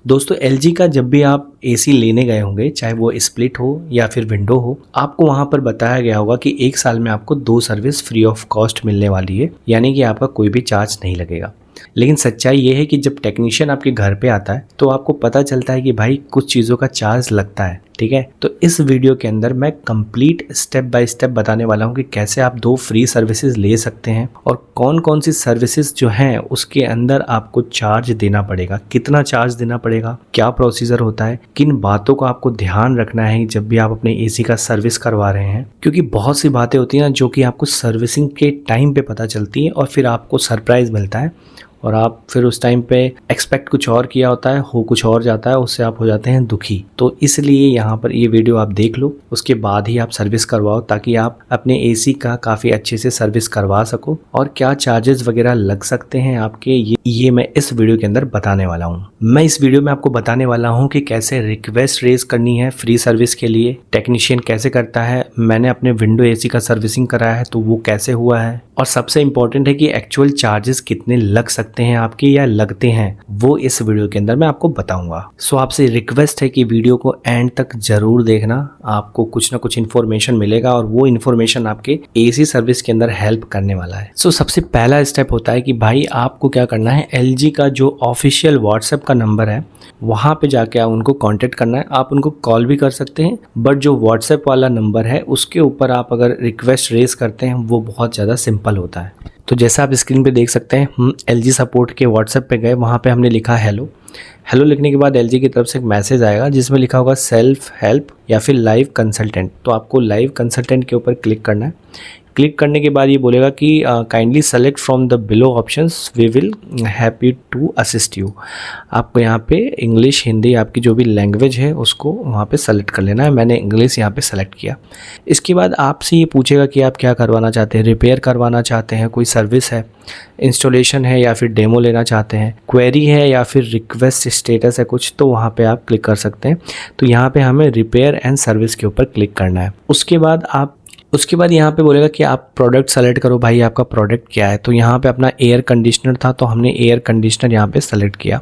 दोस्तों एलजी का जब भी आप एसी लेने गए होंगे, चाहे वो स्प्लिट हो या फिर विंडो हो, आपको वहां पर बताया गया होगा कि 1 साल में आपको 2 सर्विस फ्री ऑफ कॉस्ट मिलने वाली है, यानी कि आपका कोई भी चार्ज नहीं लगेगा। लेकिन सच्चाई ये है कि जब टेक्नीशियन आपके घर पे आता है तो आपको पता चलता है कि भाई कुछ चीज़ों का चार्ज लगता है। ठीक है, तो इस वीडियो के अंदर मैं कंप्लीट स्टेप बाय स्टेप बताने वाला हूँ कि कैसे आप 2 फ्री सर्विसेज ले सकते हैं और कौन कौन सी सर्विसेज जो हैं उसके अंदर आपको चार्ज देना पड़ेगा, कितना चार्ज देना पड़ेगा, क्या प्रोसीजर होता है, किन बातों का आपको ध्यान रखना है जब भी आप अपने एसी का सर्विस करवा रहे हैं। क्योंकि बहुत सी बातें होती हैं ना जो कि आपको सर्विसिंग के टाइम पे पता चलती है और फिर आपको सरप्राइज मिलता है और आप फिर उस टाइम पे एक्सपेक्ट कुछ और किया होता है, हो कुछ और जाता है, उससे आप हो जाते हैं दुखी। तो इसलिए यहाँ पर ये वीडियो आप देख लो, उसके बाद ही आप सर्विस करवाओ ताकि आप अपने एसी का काफ़ी अच्छे से सर्विस करवा सको। और क्या चार्जेस वगैरह लग सकते हैं आपके, ये मैं इस वीडियो के अंदर बताने वाला हूँ। मैं इस वीडियो में आपको बताने वाला हूँ कि कैसे रिक्वेस्ट रेज करनी है फ्री सर्विस के लिए, टेक्नीशियन कैसे करता है, मैंने अपने विंडो एसी का सर्विसिंग कराया है तो वो कैसे हुआ है, और सबसे इम्पोर्टेंट है कि एक्चुअल चार्जेस कितने लग सकते हैं आपके या लगते हैं, वो इस वीडियो के अंदर मैं आपको बताऊंगा। सो आपसे रिक्वेस्ट है कि वीडियो को एंड तक जरूर देखना, आपको कुछ ना कुछ इन्फॉर्मेशन मिलेगा और वो इन्फॉर्मेशन आपके एसी सर्विस के अंदर हेल्प करने वाला है। सो सबसे पहला स्टेप होता है कि भाई आपको क्या करना है, एलजी का जो ऑफिशियल व्हाट्सएप का नंबर है वहाँ पे जाके आप उनको कांटेक्ट करना है। आप उनको कॉल भी कर सकते हैं, बट जो व्हाट्सएप वाला नंबर है उसके ऊपर आप अगर रिक्वेस्ट रेज करते हैं वो बहुत ज़्यादा सिंपल होता है। तो जैसा आप स्क्रीन पे देख सकते हैं, हम एलजी सपोर्ट के व्हाट्सएप पे गए, वहाँ पे हमने लिखा हेलो। हेलो लिखने के बाद एलजी की तरफ से एक मैसेज आएगा जिसमें लिखा होगा सेल्फ हेल्प या फिर लाइव कंसल्टेंट। तो आपको लाइव कंसल्टेंट के ऊपर क्लिक करना है। क्लिक करने के बाद ये बोलेगा कि kindly select from the below options, we will happy to assist you. आपको यहाँ पे इंग्लिश, हिंदी, आपकी जो भी लैंग्वेज है उसको वहाँ पे सेलेक्ट कर लेना है। मैंने इंग्लिश यहाँ पे सेलेक्ट किया। इसके बाद आपसे ये पूछेगा कि आप क्या करवाना चाहते हैं, रिपेयर करवाना चाहते हैं, कोई सर्विस है, इंस्टॉलेशन है या फिर डेमो लेना चाहते हैं, क्वेरी है या फिर रिक्वेस्ट स्टेटस है कुछ, तो वहाँ पे आप क्लिक कर सकते हैं। तो यहाँ पे हमें रिपेयर एंड सर्विस के ऊपर क्लिक करना है। उसके बाद यहाँ पे बोलेगा कि आप प्रोडक्ट सेलेक्ट करो, भाई आपका प्रोडक्ट क्या है। तो यहाँ पे अपना एयर कंडीशनर था तो हमने एयर कंडीशनर यहाँ पे सेलेक्ट किया।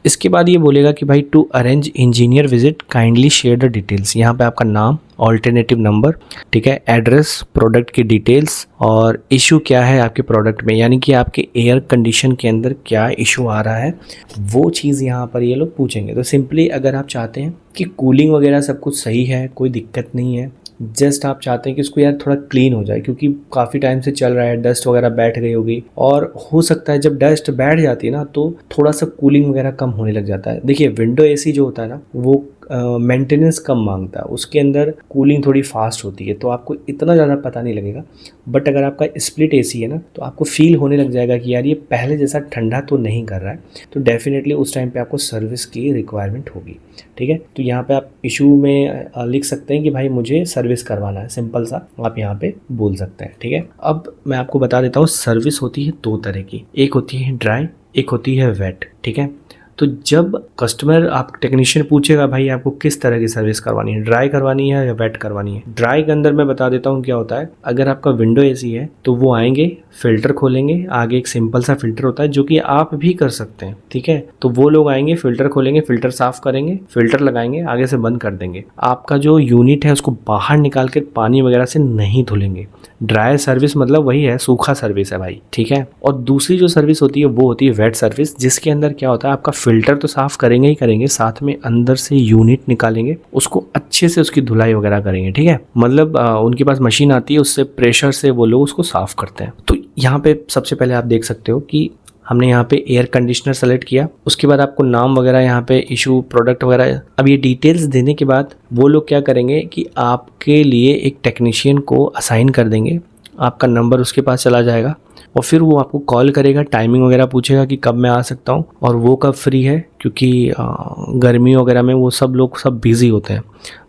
इसके बाद ये बोलेगा कि भाई to arrange engineer visit kindly share the details. यहाँ पे आपका नाम, ऑल्टरनेटिव नंबर, ठीक है, एड्रेस, प्रोडक्ट की डिटेल्स और इशू क्या है आपके प्रोडक्ट में, यानी कि आपके एयर कंडीशन के अंदर क्या इशू आ रहा है वो चीज़ यहाँ पर ये लोग पूछेंगे। तो सिंपली अगर आप चाहते हैं कि कूलिंग वगैरह सब कुछ सही है, कोई दिक्कत नहीं है, जस्ट आप चाहते हैं कि इसको यार थोड़ा क्लीन हो जाए क्योंकि काफ़ी टाइम से चल रहा है, डस्ट वगैरह बैठ गई होगी, और हो सकता है जब डस्ट बैठ जाती है ना तो थोड़ा सा कूलिंग वगैरह कम होने लग जाता है। देखिए विंडो एसी जो होता है ना वो मेंटेनेंस कम मांगता है, उसके अंदर कूलिंग थोड़ी फास्ट होती है तो आपको इतना ज़्यादा पता नहीं लगेगा। बट अगर आपका स्प्लिट एसी है ना तो आपको फील होने लग जाएगा कि यार ये पहले जैसा ठंडा तो नहीं कर रहा है, तो डेफिनेटली उस टाइम पे आपको सर्विस की रिक्वायरमेंट होगी। ठीक है, तो यहाँ पे आप इशू में लिख सकते हैं कि भाई मुझे सर्विस करवाना है, सिंपल सा आप यहाँ पे बोल सकते हैं। ठीक है, अब मैं आपको बता देता हूँ, सर्विस होती है 2 तरह की, एक होती है ड्राई, एक होती है वेट। ठीक है, तो जब कस्टमर, आप टेक्नीशियन पूछेगा भाई आपको किस तरह की सर्विस करवानी है, ड्राई करवानी है या वेट करवानी है। ड्राई के अंदर मैं बता देता हूँ क्या होता है। अगर आपका विंडो एसी है तो वो आएंगे, फिल्टर खोलेंगे, आगे एक सिंपल सा फिल्टर होता है जो कि आप भी कर सकते हैं। ठीक है, तो वो लोग आएंगे, फिल्टर खोलेंगे, फिल्टर साफ करेंगे, फिल्टर लगाएंगे, आगे से बंद कर देंगे। आपका जो यूनिट है उसको बाहर निकाल के पानी वगैरह से नहीं धुलेंगे। ड्राई सर्विस मतलब वही है, सूखा सर्विस है भाई। ठीक है, और दूसरी जो सर्विस होती है वो होती है वेट सर्विस, जिसके अंदर क्या होता है, आपका फिल्टर तो साफ करेंगे ही करेंगे, साथ में अंदर से यूनिट निकालेंगे, उसको अच्छे से उसकी धुलाई वगैरह करेंगे। ठीक है, मतलब उनके पास मशीन आती है, उससे प्रेशर से वो लोग उसको साफ करते हैं। तो यहाँ पे सबसे पहले आप देख सकते हो कि हमने यहाँ पे एयर कंडीशनर सेलेक्ट किया। उसके बाद आपको नाम वगैरह यहाँ पे, इशू, प्रोडक्ट वगैरह। अब ये डिटेल्स देने के बाद वो लोग क्या करेंगे कि आपके लिए एक टेक्नीशियन को असाइन कर देंगे, आपका नंबर उसके पास चला जाएगा और फिर वो आपको कॉल करेगा, टाइमिंग वगैरह पूछेगा कि कब मैं आ सकता हूँ और वो कब फ्री है, क्योंकि गर्मी वगैरह में वो सब लोग सब बिज़ी होते हैं।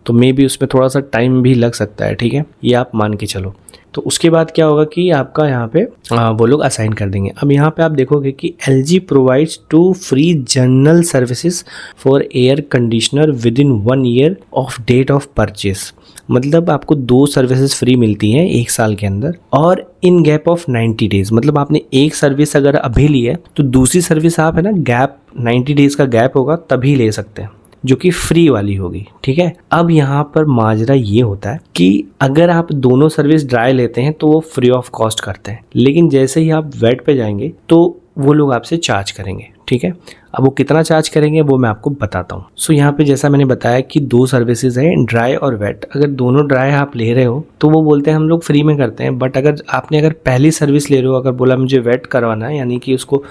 तो मे बी उसमें थोड़ा सा टाइम भी लग सकता है, ठीक है, ये आप मान के चलो। तो उसके बाद क्या होगा कि आपका यहाँ पे वो लोग असाइन कर देंगे। अब यहाँ पे आप देखोगे कि LG provides 2 free general services for air conditioner with in 1 year of date of purchase. मतलब आपको 2 सर्विसेज फ्री मिलती हैं 1 साल के अंदर, और इन गैप ऑफ 90 डेज। मतलब आपने एक सर्विस अगर अभी ली है तो दूसरी सर्विस आप है ना गैप 90 डेज का गैप होगा तभी ले सकते हैं, जो कि फ्री वाली होगी, ठीक है। अब यहाँ पर माजरा ये होता है कि अगर आप दोनों सर्विस ड्राई लेते हैं तो वो फ्री ऑफ कॉस्ट करते हैं, लेकिन जैसे ही आप वेट पे जाएंगे तो वो लोग आपसे चार्ज करेंगे, ठीक है। अब वो कितना चार्ज करेंगे वो मैं आपको बताता हूँ। सो यहाँ पे जैसा मैंने बताया कि 2 सर्विसेज हैं, ड्राई और वेट। अगर दोनों ड्राई आप ले रहे हो तो वो बोलते हैं हम लोग फ्री में करते हैं, बट अगर पहली सर्विस ले रहे हो, अगर बोला मुझे वेट करवाना है यानी कि उसको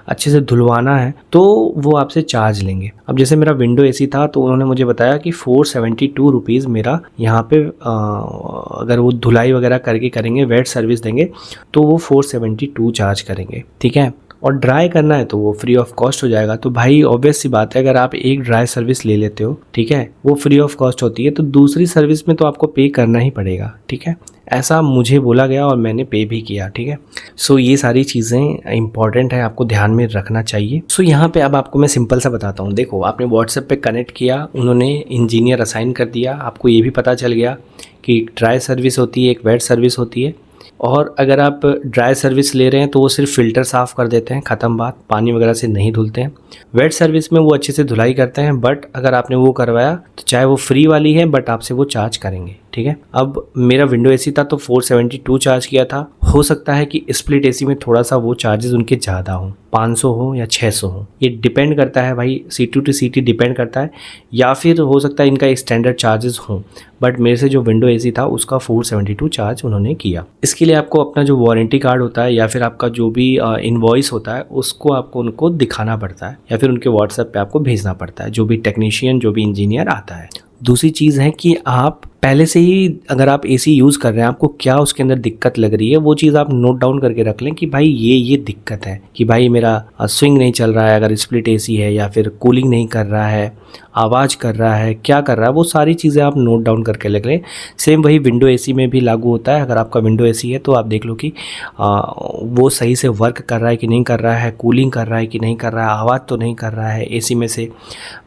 अच्छे से धुलवाना है, तो वो आपसे चार्ज लेंगे। अब जैसे मेरा विंडो AC था तो उन्होंने मुझे बताया कि 472 रुपीज़ मेरा यहाँ पे अगर वो धुलाई वगैरह करके करेंगे, वेट सर्विस देंगे तो वो 472 चार्ज करेंगे, ठीक है। और ड्राई करना है तो वो फ्री ऑफ कॉस्ट हो जाएगा। तो भाई ऑब्वियस सी बात है, अगर आप एक ड्राई सर्विस ले लेते हो, ठीक है, वो फ्री ऑफ कॉस्ट होती है, तो दूसरी सर्विस में तो आपको पे करना ही पड़ेगा, ठीक है। ऐसा मुझे बोला गया और मैंने पे भी किया, ठीक है। सो ये सारी चीज़ें इंपॉर्टेंट है, आपको ध्यान में रखना चाहिए। सो यहाँ पे अब आपको मैं सिंपल सा बताता हूँ। देखो, आपने व्हाट्सएप पे कनेक्ट किया, उन्होंने इंजीनियर असाइन कर दिया, आपको ये भी पता चल गया कि एक ड्राई सर्विस होती है, एक वेट सर्विस होती है। और अगर आप ड्राई सर्विस ले रहे हैं तो वो सिर्फ फ़िल्टर साफ़ कर देते हैं, ख़त्म बात, पानी वगैरह से नहीं धुलते हैं। वेट सर्विस में वो अच्छे से धुलाई करते हैं, बट अगर आपने वो करवाया तो चाहे वो फ्री वाली है बट आपसे वो चार्ज करेंगे, ठीक है। अब मेरा विंडो AC था तो 472 चार्ज किया था। हो सकता है कि स्प्लिट AC में थोड़ा सा वो चार्जेस उनके ज़्यादा हों, 500 हो या 600 हो, ये डिपेंड करता है भाई, सीटी टू सीटी डिपेंड करता है, या फिर हो सकता है इनका स्टैंडर्ड चार्जेस हों। बट मेरे से जो विंडो AC था उसका 472 चार्ज उन्होंने किया। इसके लिए आपको अपना जो वारंटी कार्ड होता है या फिर आपका जो भी इनवॉइस होता है उसको आपको उनको दिखाना पड़ता है, या फिर उनके व्हाट्सएप पे आपको भेजना पड़ता है, जो भी टेक्नीशियन जो भी इंजीनियर आता है। दूसरी चीज़ है कि आप पहले से ही अगर आप AC यूज़ कर रहे हैं, आपको क्या उसके अंदर दिक्कत लग रही है वो चीज़ आप नोट डाउन करके रख लें कि भाई ये दिक्कत है, कि भाई मेरा स्विंग नहीं चल रहा है, अगर स्प्लिट AC है, या फिर कूलिंग नहीं कर रहा है, आवाज़ कर रहा है, क्या कर रहा है, वो सारी चीज़ें आप नोट डाउन करके रख लें। सेम वही विंडो AC में भी लागू होता है। अगर आपका विंडो AC है तो आप देख लो कि वो सही से वर्क कर रहा है कि नहीं कर रहा है, कूलिंग कर रहा है कि नहीं कर रहा है, आवाज़ तो नहीं कर रहा है, AC में से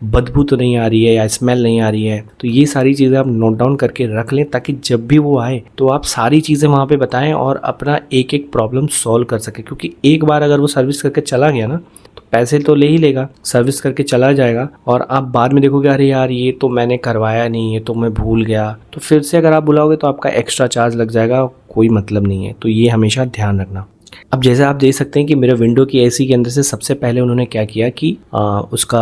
बदबू तो नहीं आ रही है या स्मेल नहीं आ रही है। तो ये सारी चीज़ें आप नोट डाउन करके रख लें, ताकि जब भी वो आए तो आप सारी चीज़ें वहाँ पे बताएं और अपना एक एक प्रॉब्लम सॉल्व कर सकें। क्योंकि एक बार अगर वो सर्विस करके चला गया ना तो पैसे तो ले ही लेगा, सर्विस करके चला जाएगा, और आप बाद में देखोगे अरे यार ये तो मैंने करवाया नहीं, ये तो मैं भूल गया, तो फिर से अगर आप बुलाओगे तो आपका एक्स्ट्रा चार्ज लग जाएगा, कोई मतलब नहीं है। तो ये हमेशा ध्यान रखना। अब जैसे आप देख सकते हैं कि मेरे विंडो की AC के अंदर से सबसे पहले उन्होंने क्या किया कि उसका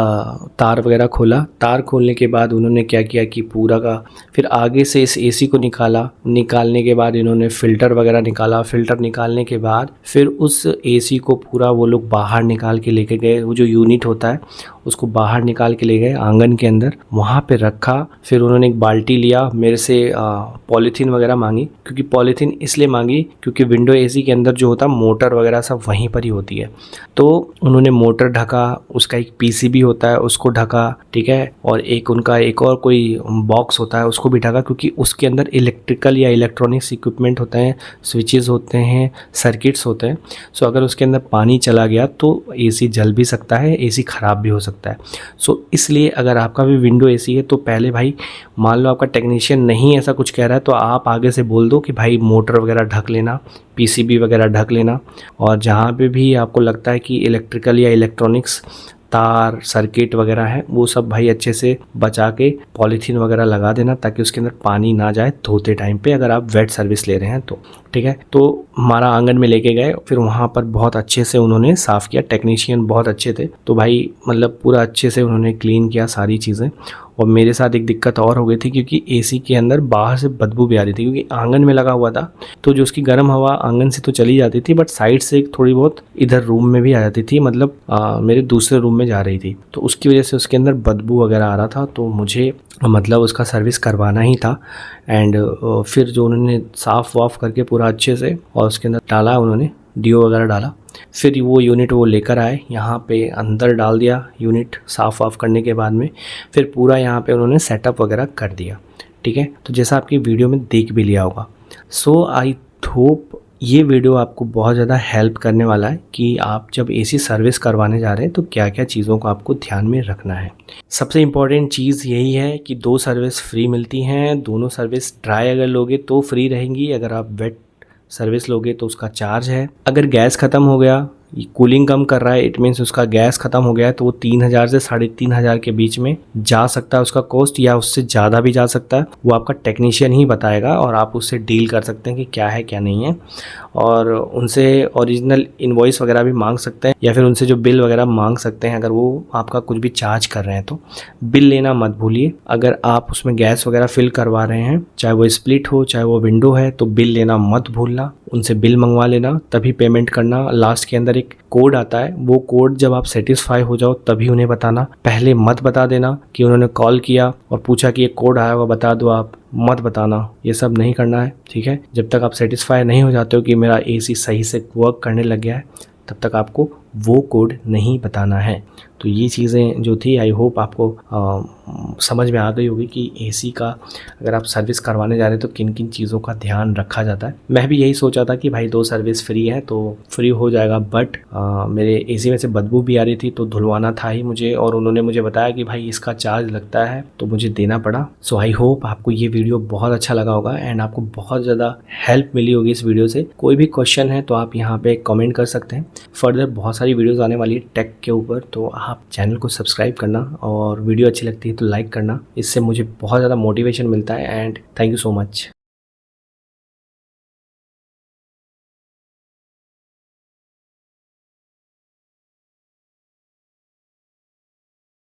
तार वगैरह खोला। तार खोलने के बाद उन्होंने क्या किया कि पूरा का फिर आगे से इस AC को निकालने के बाद इन्होंने फ़िल्टर वगैरह निकाला। फ़िल्टर निकालने के बाद फिर उस AC को पूरा वो लोग बाहर निकाल के लेके गए। वो जो यूनिट होता है उसको बाहर निकाल के ले गए आंगन के अंदर, वहाँ पे रखा। फिर उन्होंने एक बाल्टी लिया, मेरे से पॉलीथीन वगैरह मांगी, क्योंकि पॉलीथीन इसलिए मांगी क्योंकि विंडो AC के अंदर जो होता है मोटर वगैरह सब वहीं पर ही होती है। तो उन्होंने मोटर ढका, उसका एक PCB होता है उसको ढका, ठीक है, और एक उनका एक और कोई बॉक्स होता है उसको भी ढका, क्योंकि उसके अंदर इलेक्ट्रिकल या इलेक्ट्रॉनिक्स इक्विपमेंट होते हैं, स्विचेस होते हैं, सर्किट्स होते हैं। सो अगर उसके अंदर पानी चला गया तो AC जल भी सकता है, AC ख़राब भी हो सकता है। सो इसलिए अगर आपका भी विंडो AC है तो पहले भाई, मान लो आपका टेक्नीशियन नहीं ऐसा कुछ कह रहा है तो आप आगे से बोल दो कि भाई मोटर वगैरह ढक लेना, PCB वगैरह ढक लेना, और जहाँ पे भी आपको लगता है कि इलेक्ट्रिकल या इलेक्ट्रॉनिक्स तार सर्किट वगैरह है वो सब भाई अच्छे से बचा के पॉलीथीन वगैरह लगा देना, ताकि उसके अंदर पानी ना जाए धोते टाइम पे, अगर आप वेट सर्विस ले रहे हैं तो, ठीक है। तो हमारा आंगन में लेके गए, फिर वहाँ पर बहुत अच्छे से उन्होंने साफ़ किया। टेक्नीशियन बहुत अच्छे थे, तो भाई मतलब पूरा अच्छे से उन्होंने क्लीन किया सारी चीज़ें। और मेरे साथ एक दिक्कत और हो गई थी, क्योंकि AC के अंदर बाहर से बदबू भी आ रही थी, क्योंकि आंगन में लगा हुआ था। तो जो उसकी गर्म हवा आंगन से तो चली जाती थी, बट साइड से थोड़ी बहुत इधर रूम में भी आ जाती थी, मतलब मेरे दूसरे रूम में जा रही थी। तो उसकी वजह से उसके अंदर बदबू वगैरह आ रहा था, तो मुझे मतलब उसका सर्विस करवाना ही था। एंड फिर जो उन्होंने साफ़ वाफ़ करके पूरा अच्छे से, और उसके अंदर डाला उन्होंने डीओ वगैरह डाला। फिर वो यूनिट वो लेकर आए, यहाँ पे अंदर डाल दिया यूनिट साफ़ वाफ़ करने के बाद में। फिर पूरा यहाँ पे उन्होंने सेटअप वगैरह कर दिया, ठीक है। तो जैसा आपकी वीडियो में देख भी लिया होगा। सो आई होप ये वीडियो आपको बहुत ज़्यादा हेल्प करने वाला है कि आप जब एसी सर्विस करवाने जा रहे हैं तो क्या क्या चीज़ों को आपको ध्यान में रखना है। सबसे इम्पॉर्टेंट चीज़ यही है कि 2 सर्विस फ्री मिलती हैं। दोनों सर्विस ड्राई अगर लोगे तो फ्री रहेंगी, अगर आप वेट सर्विस लोगे तो उसका चार्ज है। अगर गैस ख़त्म हो गया, कूलिंग कम कर रहा है, इट मीन्स उसका गैस ख़त्म हो गया है, तो वो 3000 से 3500 के बीच में जा सकता है उसका कॉस्ट, या उससे ज़्यादा भी जा सकता है। वो आपका टेक्नीशियन ही बताएगा और आप उससे डील कर सकते हैं कि क्या है क्या नहीं है, और उनसे ओरिजिनल इनवॉइस वगैरह भी मांग सकते हैं, या फिर उनसे जो बिल वगैरह मांग सकते हैं अगर वो आपका कुछ भी चार्ज कर रहे हैं तो। बिल लेना मत भूलिए। अगर आप उसमें गैस वगैरह फिल करवा रहे हैं, चाहे वो स्प्लिट हो चाहे वो विंडो है, तो बिल लेना मत भूलना, उनसे बिल मंगवा लेना, तभी पेमेंट करना। लास्ट के अंदर एक कोड आता है, वो कोड जब आप सेटिस्फाई हो जाओ तभी उन्हें बताना, पहले मत बता देना कि उन्होंने कॉल किया और पूछा कि ये कोड आया हुआ बता दो, आप मत बताना, ये सब नहीं करना है, ठीक है। जब तक आप सेटिस्फाई नहीं हो जाते हो कि मेरा एसी सही से वर्क करने लग गया है, तब तक आपको वो कोड नहीं बताना है। तो ये चीज़ें जो थी, आई होप आपको समझ में आ गई होगी कि एसी का अगर आप सर्विस करवाने जा रहे हैं तो किन किन चीज़ों का ध्यान रखा जाता है। मैं भी यही सोचा था कि भाई 2 सर्विस फ्री है तो फ्री हो जाएगा, बट मेरे एसी में से बदबू भी आ रही थी तो धुलवाना था ही मुझे, और उन्होंने मुझे बताया कि भाई इसका चार्ज लगता है तो मुझे देना पड़ा। सो आई होप आपको ये वीडियो बहुत अच्छा लगा होगा एंड आपको बहुत ज़्यादा हेल्प मिली होगी इस वीडियो से। कोई भी क्वेश्चन है तो आप यहाँ पे कमेंट कर सकते हैं। फर्दर बहुत सारी वीडियोस आने वाली है टेक के ऊपर, तो आप चैनल को सब्सक्राइब करना और वीडियो अच्छी लगती है तो लाइक करना, इससे मुझे बहुत ज़्यादा मोटिवेशन मिलता है। And thank you so much.